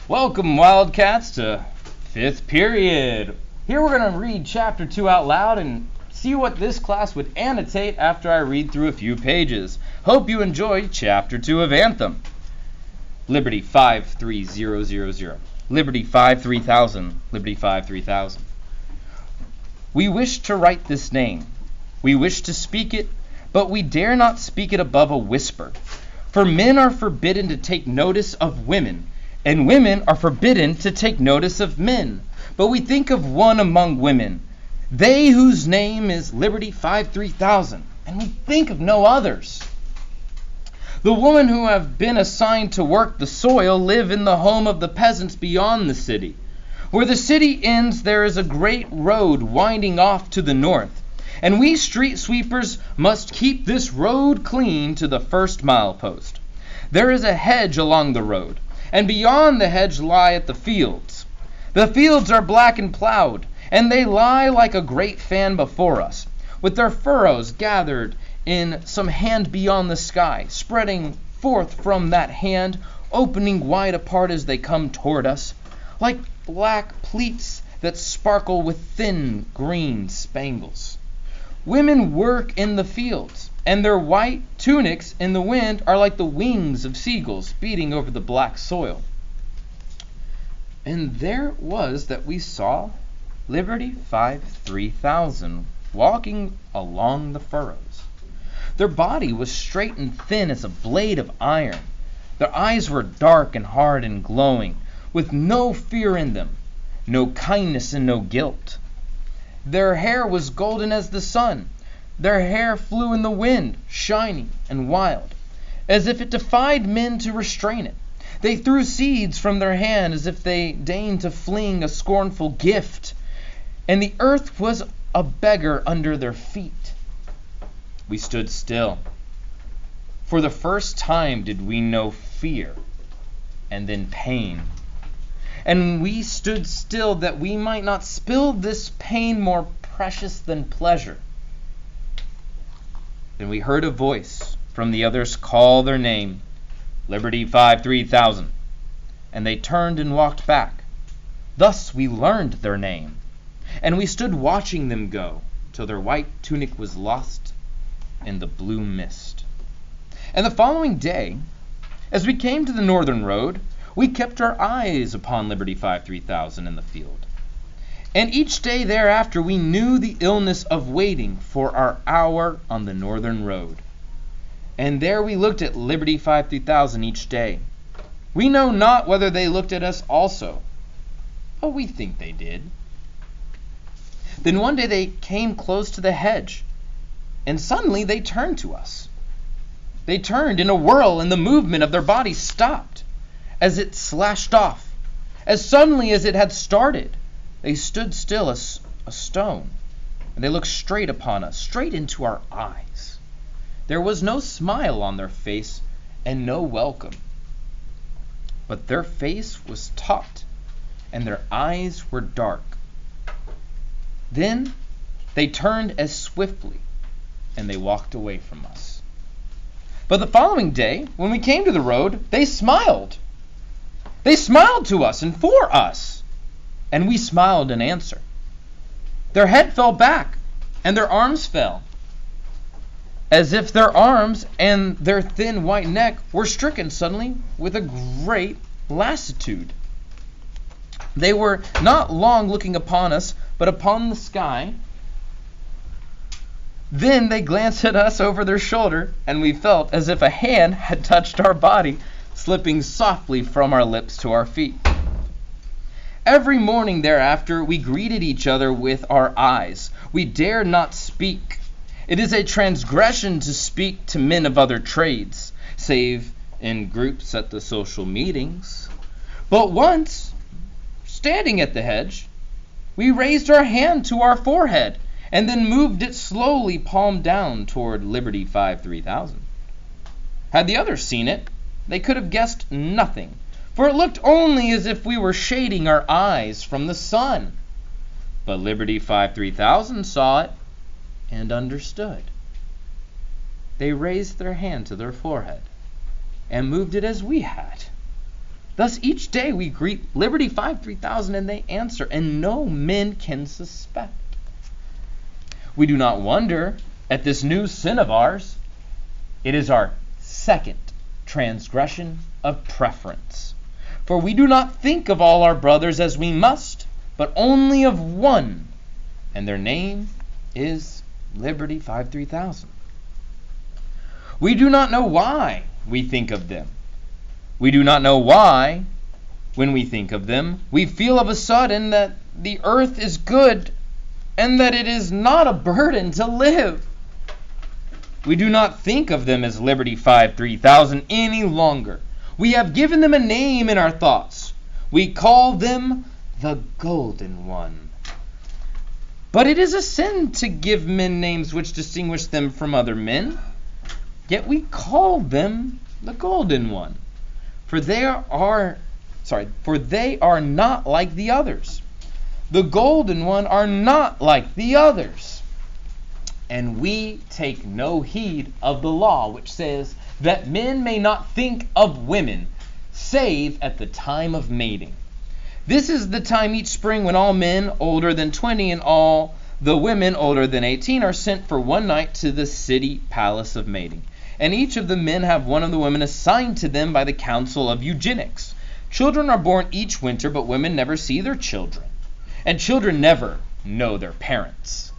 Welcome, Wildcats, to 5th period. Here we're going to read Chapter 2 out loud and see what this class would annotate after I read through a few pages. Hope you enjoy Chapter 2 of Anthem. Liberty 53000. Liberty 53000. Liberty 53000. We wish to write this name. We wish to speak it, but we dare not speak it above a whisper. For men are forbidden to take notice of women, and women are forbidden to take notice of men. But we think of one among women, they whose name is Liberty 53000, and we think of no others. The women who have been assigned to work the soil live in the home of the peasants beyond the city. Where the city ends, there is a great road winding off to the north, and we street sweepers must keep this road clean to the first milepost. There is a hedge along the road, and beyond the hedge lie the fields. The fields are black and plowed, and they lie like a great fan before us, with their furrows gathered in some hand beyond the sky, spreading forth from that hand, opening wide apart as they come toward us, like black pleats that sparkle with thin green spangles. Women work in the fields, and their white tunics in the wind are like the wings of seagulls beating over the black soil. And there it was that we saw Liberty 53000 walking along the furrows. Their body was straight and thin as a blade of iron. Their eyes were dark and hard and glowing, with no fear in them, no kindness and no guilt. Their hair was golden as the sun. Their hair flew in the wind, shining and wild, as if it defied men to restrain it. They threw seeds from their hand as if they deigned to fling a scornful gift, and the earth was a beggar under their feet. We stood still. For the first time did we know fear, and then pain. And we stood still that we might not spill this pain more precious than pleasure. Then we heard a voice from the others call their name, Liberty 53000, and they turned and walked back. Thus we learned their name, and we stood watching them go till their white tunic was lost in the blue mist. And the following day, as we came to the northern road, we kept our eyes upon Liberty 53000 in the field. And each day thereafter we knew the illness of waiting for our hour on the northern road. And there we looked at Liberty 53000 each day. We know not whether they looked at us also, but we think they did. Then one day they came close to the hedge, and suddenly they turned to us. They turned in a whirl, and the movement of their bodies stopped as it slashed off. As suddenly as it had started, they stood still as a stone, and they looked straight upon us, straight into our eyes. There was no smile on their face and no welcome, but their face was taut and their eyes were dark. Then they turned as swiftly, and they walked away from us. But the following day, when we came to the road, they smiled. They smiled to us and for us, and we smiled in answer. Their head fell back, and their arms fell, as if their arms and their thin white neck were stricken suddenly with a great lassitude. They were not long looking upon us, but upon the sky. Then they glanced at us over their shoulder, and we felt as if a hand had touched our body, slipping softly from our lips to our feet. Every morning thereafter we greeted each other with our eyes. We dared not speak. It is a transgression to speak to men of other trades, save in groups at the social meetings. But once, standing at the hedge, we raised our hand to our forehead, and then moved it slowly palm down toward Liberty 53000. Had the others seen it, they could have guessed nothing, for it looked only as if we were shading our eyes from the sun. But Liberty 53000 saw it and understood. They raised their hand to their forehead and moved it as we had. Thus each day we greet Liberty 53000 and they answer, and no men can suspect. We do not wonder at this new sin of ours. It is our second transgression of preference. For we do not think of all our brothers as we must, but only of one, and their name is Liberty 53000. We do not know why we think of them. We do not know why, when we think of them, we feel of a sudden that the earth is good and that it is not a burden to live. We do not think of them as Liberty 53000 any longer. We have given them a name in our thoughts. We call them the Golden One. But it is a sin to give men names which distinguish them from other men. Yet we call them the Golden One. For they are not like the others. The Golden One are not like the others. And we take no heed of the law, which says that men may not think of women, save at the time of mating. This is the time each spring when all men older than 20 and all the women older than 18 are sent for one night to the city palace of mating. And each of the men have one of the women assigned to them by the council of eugenics. Children are born each winter, but women never see their children. And children never know their parents.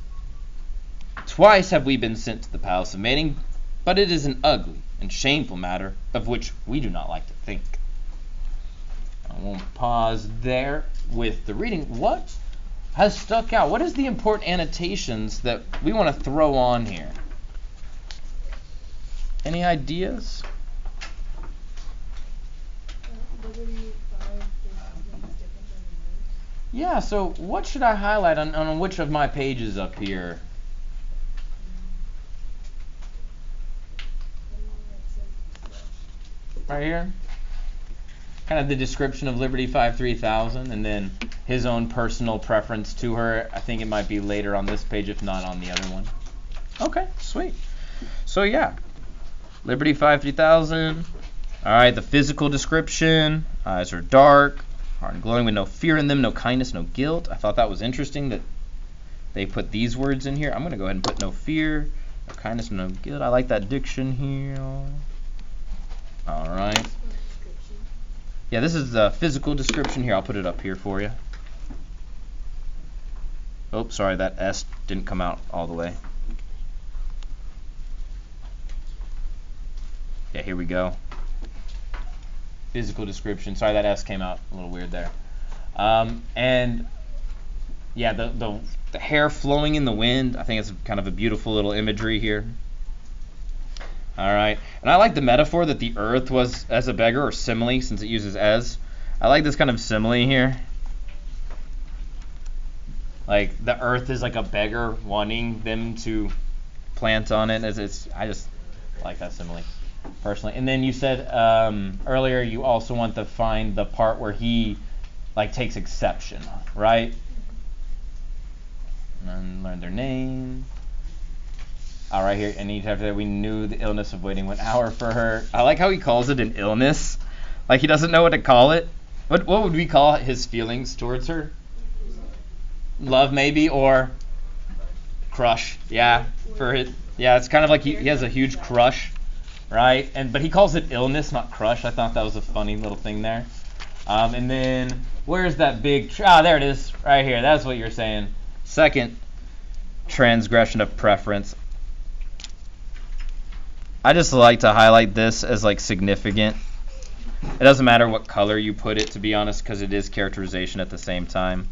Twice have we been sent to the palace of mating, but it is an ugly and shameful matter of which we do not like to think. I won't pause there with the reading. What has stuck out? What is the important annotations that we want to throw on here? Any ideas? Yeah, so what should I highlight on which of my pages up here? Right here? Kind of the description of Liberty 53000 and then his own personal preference to her. I think it might be later on this page, if not on the other one. Okay, sweet. So yeah. Liberty 53000. Alright, the physical description. Eyes are dark, heart and glowing with no fear in them, no kindness, no guilt. I thought that was interesting that they put these words in here. I'm going to go ahead and put no fear, no kindness, no guilt. I like that diction here. Alright. Yeah, this is the physical description here. I'll put it up here for you. Oh, sorry, that S didn't come out all the way. Yeah, here we go. Physical description. Sorry, that S came out a little weird there. And yeah, the hair flowing in the wind. I think it's kind of a beautiful little imagery here. All right, and I like the metaphor that the earth was as a beggar, or simile, since it uses as. I like this kind of simile here. Like the earth is like a beggar wanting them to plant on it. I just like that simile. Personally. And then you said earlier you also want to find the part where he like takes exception, right? And then learn their name. All right, here, and each after that we knew the illness of waiting 1 hour for her. I like how he calls it an illness. Like he doesn't know what to call it. What would we call his feelings towards her? Love maybe, or crush. Yeah, for it. Yeah, it's kind of like he has a huge crush. Right, but he calls it illness, not crush. I thought that was a funny little thing there. And then where's that big? There it is, right here. That's what you're saying. Second transgression of preference. I just like to highlight this as like significant. It doesn't matter what color you put it, to be honest, because it is characterization at the same time.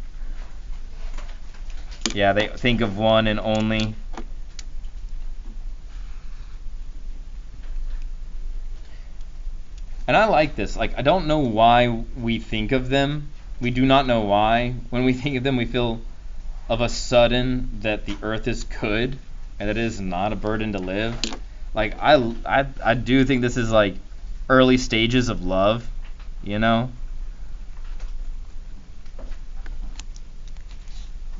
Yeah, they think of one and only. And I like this. Like, I don't know why we think of them. We do not know why. When we think of them, we feel of a sudden that the earth is good and that it is not a burden to live. Like, I do think this is like early stages of love, you know?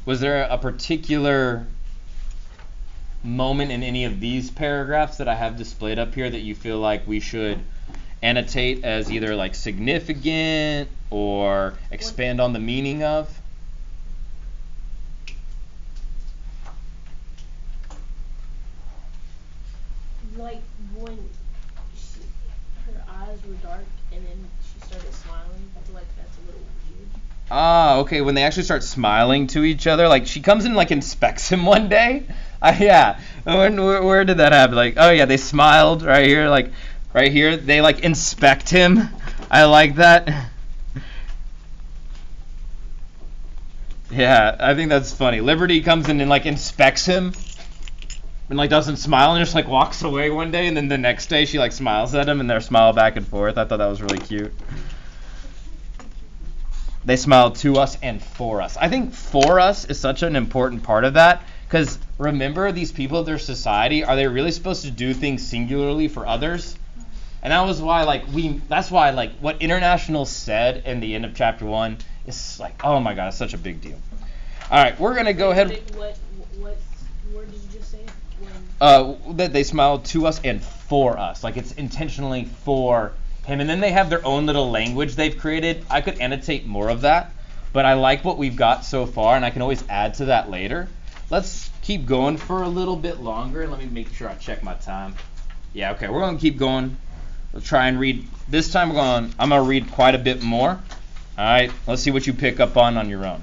Was there a particular moment in any of these paragraphs that I have displayed up here that you feel like we should annotate as either like significant or expand on the meaning of? Like when her eyes were dark and then she started smiling, I feel like that's a little weird. Ah, okay, when they actually start smiling to each other, like she comes in like inspects him one day. Yeah, where did that happen? Like, oh yeah, they smiled right here, like right here, they like inspect him. I like that. Yeah, I think that's funny. Liberty comes in and like inspects him and like doesn't smile and just like walks away one day, and then the next day she like smiles at him and they're smile back and forth. I thought that was really cute. They smiled to us and for us. I think for us is such an important part of that, because remember, these people of their society, are they really supposed to do things singularly for others? And that was why that's why what International said in the end of chapter 1 is like, oh my god, it's such a big deal. All right, we're going to go ahead. What word did you just say? When? That they smiled to us and for us. Like it's intentionally for him. And then they have their own little language they've created. I could annotate more of that, but I like what we've got so far, and I can always add to that later. Let's keep going for a little bit longer. Let me make sure I check my time. Yeah, okay, we're going to keep going. We'll try and read. This time I'm going to read quite a bit more. All right, let's see what you pick up on your own.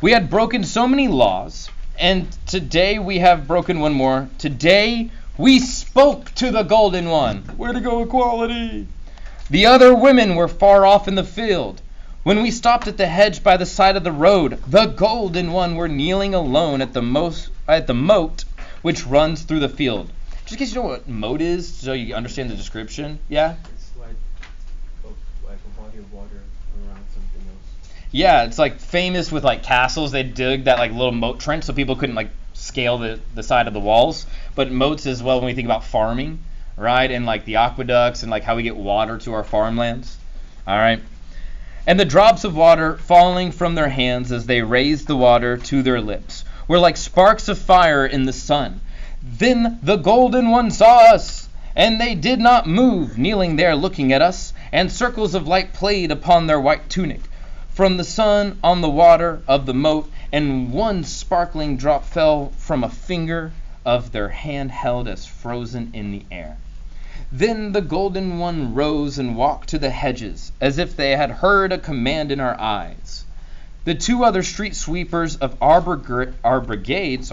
We had broken so many laws, and today we have broken one more. Today we spoke to the Golden One. Way to go, equality! The other women were far off in the field. When we stopped at the hedge by the side of the road, the Golden One were kneeling alone at the moat which runs through the field. Just in case you know what moat is, so you understand the description. Yeah? It's like a body of water around something else. Yeah, it's like famous with like castles. They dig that like little moat trench so people couldn't like scale the side of the walls. But moats as well when we think about farming, right? And like the aqueducts and like how we get water to our farmlands. All right. And the drops of water falling from their hands as they raised the water to their lips were like sparks of fire in the sun. Then the Golden One saw us, and they did not move, kneeling there looking at us, and circles of light played upon their white tunic from the sun on the water of the moat, and one sparkling drop fell from a finger of their hand held as frozen in the air. Then the Golden One rose and walked to the hedges, as if they had heard a command in our eyes. The two other street sweepers of our brigade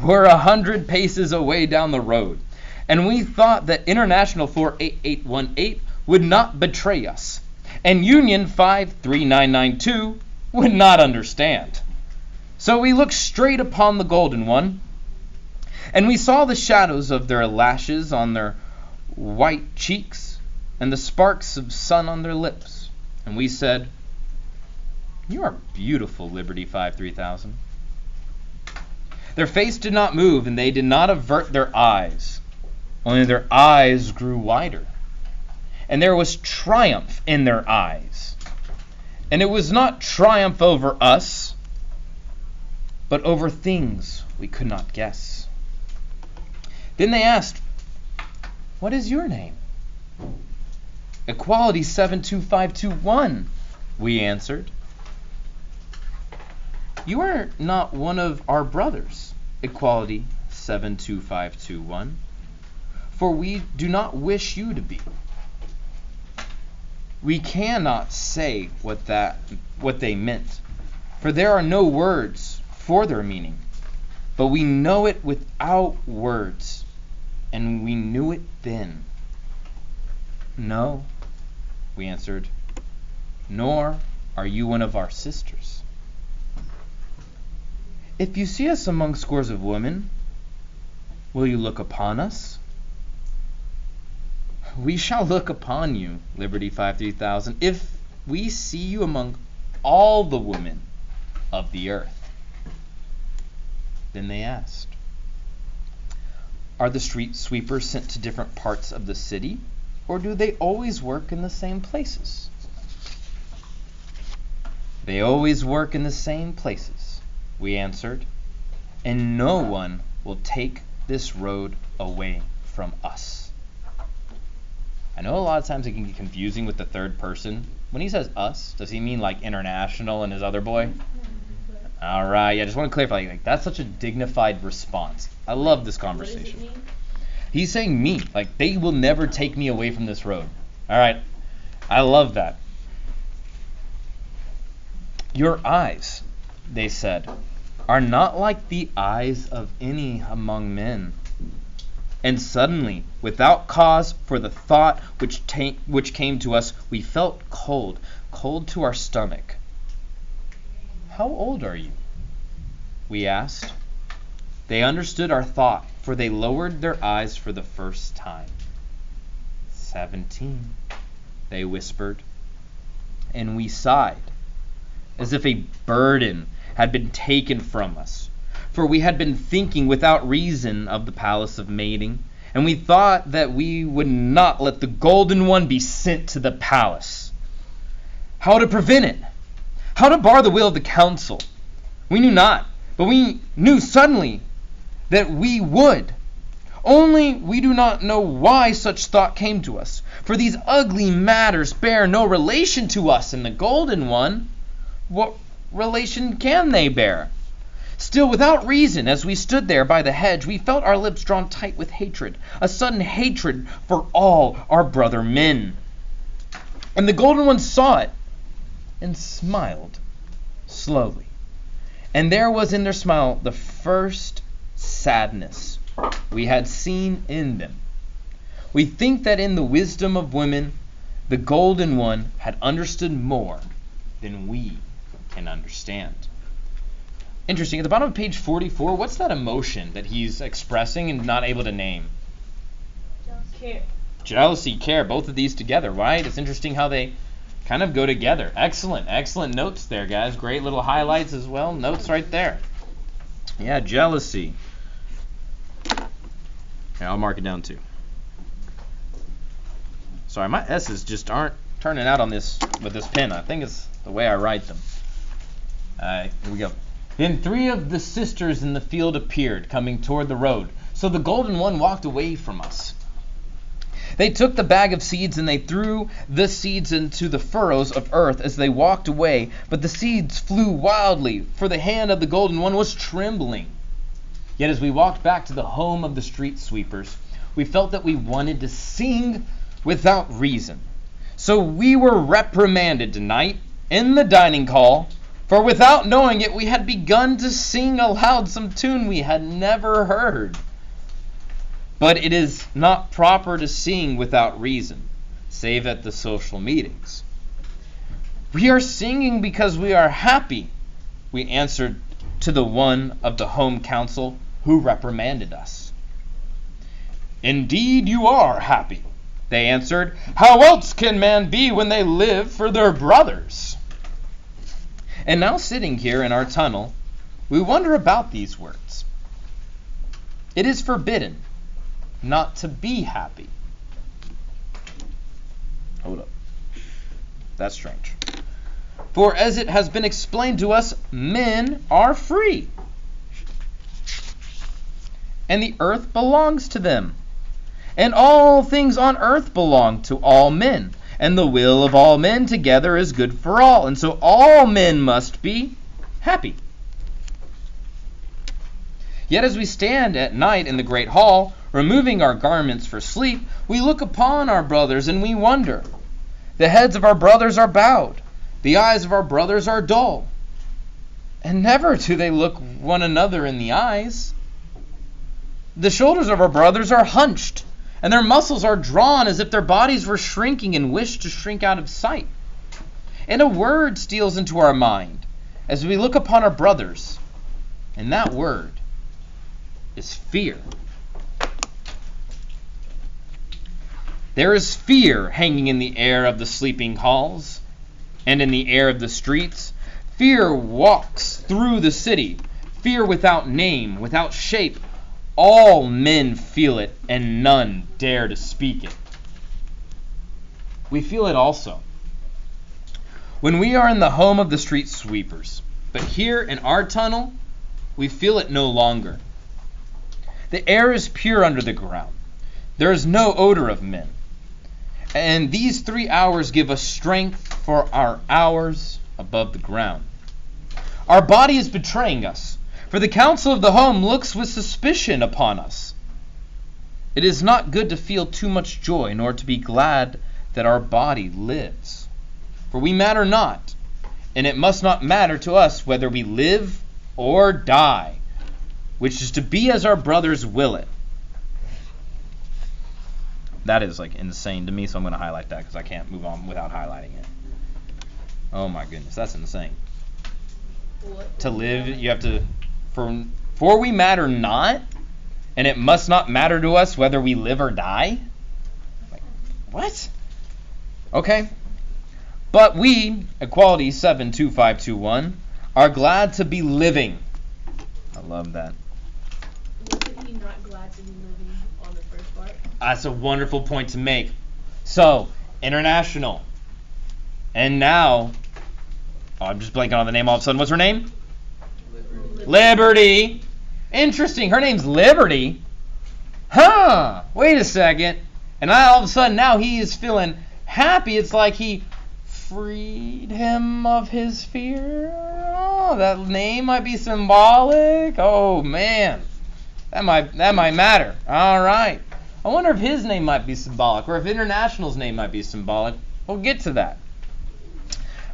were 100 paces away down the road, and we thought that International 48818 would not betray us, and Union 53992 would not understand. So we looked straight upon the Golden One, and we saw the shadows of their lashes on their white cheeks and the sparks of sun on their lips, and we said, "You are beautiful, Liberty 53000." Their face did not move, and they did not avert their eyes. Only their eyes grew wider, and there was triumph in their eyes. And it was not triumph over us, but over things we could not guess. Then they asked, "What is your name?" "Equality 72521, we answered. "You are not one of our brothers, Equality 72521, for we do not wish you to be." We cannot say what they meant, for there are no words for their meaning, but we know it without words, and we knew it then. "No," we answered, "nor are you one of our sisters." "If you see us among scores of women, will you look upon us?" "We shall look upon you, Liberty 53000, if we see you among all the women of the earth." Then they asked, "Are the street sweepers sent to different parts of the city, or do they always work in the same places?" "They always work in the same places," we answered, "and no one will take this road away from us." I know a lot of times it can get confusing with the third person. When he says us, does he mean like International and his other boy? All right, yeah, just want to clarify. Like, that's such a dignified response. I love this conversation. What does it mean? He's saying me. Like, they will never take me away from this road. All right, I love that. Your eyes, they said, are not like the eyes of any among men. And suddenly, without cause for the thought which came to us, we felt cold to our stomach. How old are you? We asked. They understood our thought, for they lowered their eyes for the first time. 17, they whispered. And we sighed, as if a burden had been taken from us. For we had been thinking without reason of the palace of mating, and we thought that we would not let the Golden One be sent to the palace. How to prevent it? How to bar the will of the council? We knew not, but we knew suddenly that we would. Only we do not know why such thought came to us, for these ugly matters bear no relation to us and the Golden One. What relation can they bear? Still, without reason, as we stood there by the hedge, we felt our lips drawn tight with hatred, a sudden hatred for all our brother men. And the Golden One saw it and smiled slowly. And there was in their smile the first sadness we had seen in them. We think that in the wisdom of women, the Golden One had understood more than we can understand. Interesting. At the bottom of page 44, what's that emotion that he's expressing and not able to name? Care. Jealousy, care, both of these together, right? It's interesting how they kind of go together. Excellent notes there, guys. Great little highlights as well. Notes right there. Yeah, jealousy. Here, I'll mark it down too. Sorry, my S's just aren't turning out on this with this pen. I think it's the way I write them. Here we go. Then 3 of the sisters in the field appeared, coming toward the road. So the Golden One walked away from us. They took the bag of seeds and they threw the seeds into the furrows of earth as they walked away. But the seeds flew wildly, for the hand of the Golden One was trembling. Yet as we walked back to the home of the street sweepers, we felt that we wanted to sing without reason. So we were reprimanded tonight in the dining hall, for without knowing it, we had begun to sing aloud some tune we had never heard. But it is not proper to sing without reason, save at the social meetings. We are singing because we are happy, we answered to the one of the home council who reprimanded us. Indeed you are happy, they answered. How else can man be when they live for their brothers? And now sitting here in our tunnel, we wonder about these words. It is forbidden not to be happy. Hold up. That's strange. For as it has been explained to us, men are free. And the earth belongs to them. And all things on earth belong to all men. And the will of all men together is good for all. And so all men must be happy. Yet as we stand at night in the great hall, removing our garments for sleep, we look upon our brothers and we wonder. The heads of our brothers are bowed. The eyes of our brothers are dull. And never do they look one another in the eyes. The shoulders of our brothers are hunched, and their muscles are drawn as if their bodies were shrinking and wished to shrink out of sight. And a word steals into our mind as we look upon our brothers, and that word is fear. There is fear hanging in the air of the sleeping halls and in the air of the streets. Fear walks through the city. Fear without name, without shape. All men feel it, and none dare to speak it. We feel it also when we are in the home of the street sweepers. But here in our tunnel, we feel it no longer. The air is pure under the ground. There is no odor of men. And these 3 hours give us strength for our hours above the ground. Our body is betraying us, for the counsel of the home looks with suspicion upon us. It is not good to feel too much joy, nor to be glad that our body lives. For we matter not, and it must not matter to us whether we live or die, which is to be as our brothers will it. That is like insane to me, so I'm going to highlight that because I can't move on without highlighting it. Oh my goodness, that's insane. What? To live, you have to, for we matter not, and it must not matter to us whether we live or die? Like, what? Okay. But we, Equality 72521, are glad to be living. I love that. Wasn't he not glad to be living on the first part? That's a wonderful point to make. So, international. And now, I'm just blanking on the name all of a sudden. What's her name? Liberty. Interesting. Her name's Liberty. Huh. Wait a second. And all of a sudden now he is feeling happy. It's like he freed him of his fear. Oh, that name might be symbolic. Oh, man. That might matter. All right. I wonder if his name might be symbolic or if International's name might be symbolic. We'll get to that.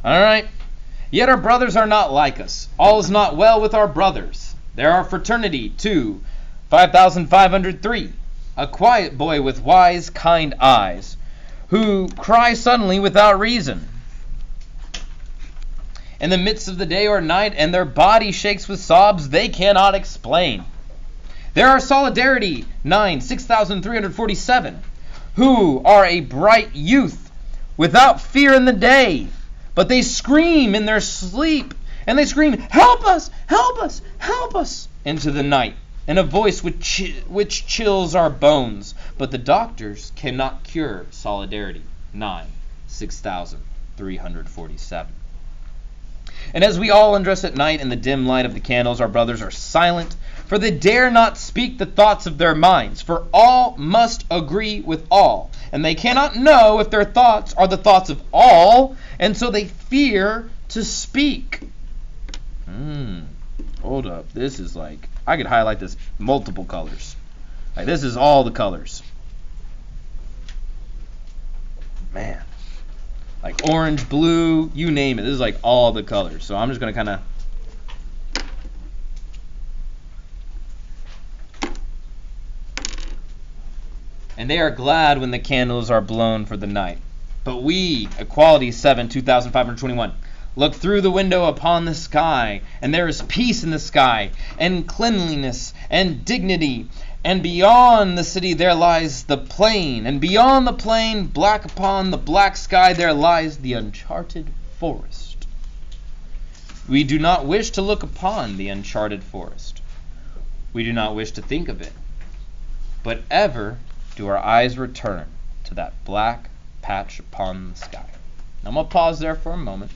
All right. Yet our brothers are not like us. All is not well with our brothers. There are fraternity 2, 5503, a quiet boy with wise, kind eyes, who cry suddenly without reason. In the midst of the day or night, and their body shakes with sobs they cannot explain. There are solidarity 9, 6347, who are a bright youth, without fear in the day, but they scream in their sleep, and they scream, "Help us! Help us! Help us!" into the night, in a voice which chills our bones. But the doctors cannot cure solidarity 9, 6347. And as we all undress at night in the dim light of the candles, our brothers are silent, for they dare not speak the thoughts of their minds, for all must agree with all, and they cannot know if their thoughts are the thoughts of all, and so they fear to speak. Hold up. This is like, I could highlight this multiple colors. Like, this is all the colors. Man. Like orange, blue, you name it. This is like all the colors. So I'm just going to kind of... And they are glad when the candles are blown for the night. But we, Equality 7, 2521, look through the window upon the sky, and there is peace in the sky, and cleanliness, and dignity. And beyond the city there lies the plain, and beyond the plain, black upon the black sky, there lies the uncharted forest. We do not wish to look upon the uncharted forest. We do not wish to think of it. But ever do our eyes return to that black patch upon the sky. Now I'm going to pause there for a moment.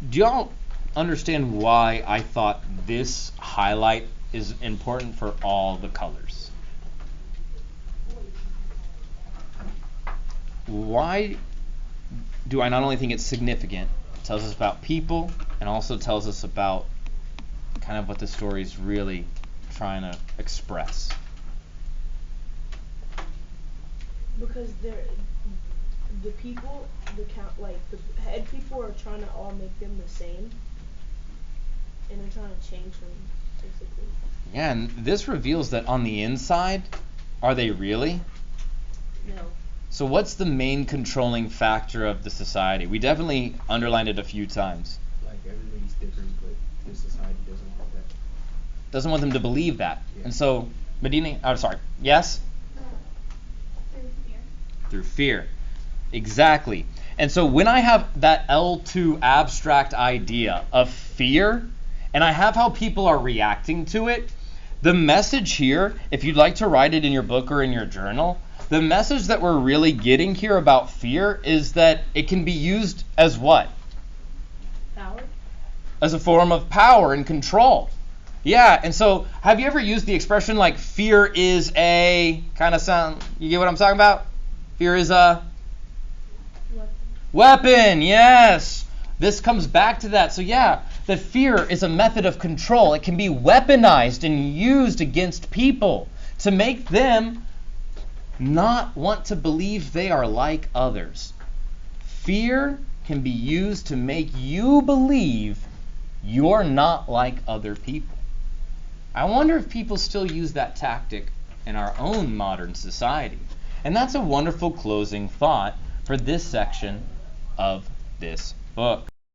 Do y'all understand why I thought this highlight is important for all the colors? Why do I not only think it's significant, it tells us about people, and also tells us about kind of what the story is really trying to express? Because the people, the head people are trying to all make them the same, and they're trying to change them, basically. Yeah, and this reveals that on the inside, are they really? No. So what's the main controlling factor of the society? We definitely underlined it a few times. Like, everybody's different, but this society doesn't want that. Doesn't want them to believe that. Yeah. And so, Medina, yes? Through fear. Exactly. And so when I have that L2 abstract idea of fear, and I have how people are reacting to it, the message here, if you'd like to write it in your book or in your journal, the message that we're really getting here about fear is that it can be used as what? Power? As a form of power and control. Yeah, and so have you ever used the expression like fear is a kind of sound? You get what I'm talking about? Fear is a Weapon. weapon, yes. This comes back to that. So yeah, that fear is a method of control. It can be weaponized and used against people to make them not want to believe they are like others. Fear can be used to make you believe you're not like other people. I wonder if people still use that tactic in our own modern society. And that's a wonderful closing thought for this section of this book.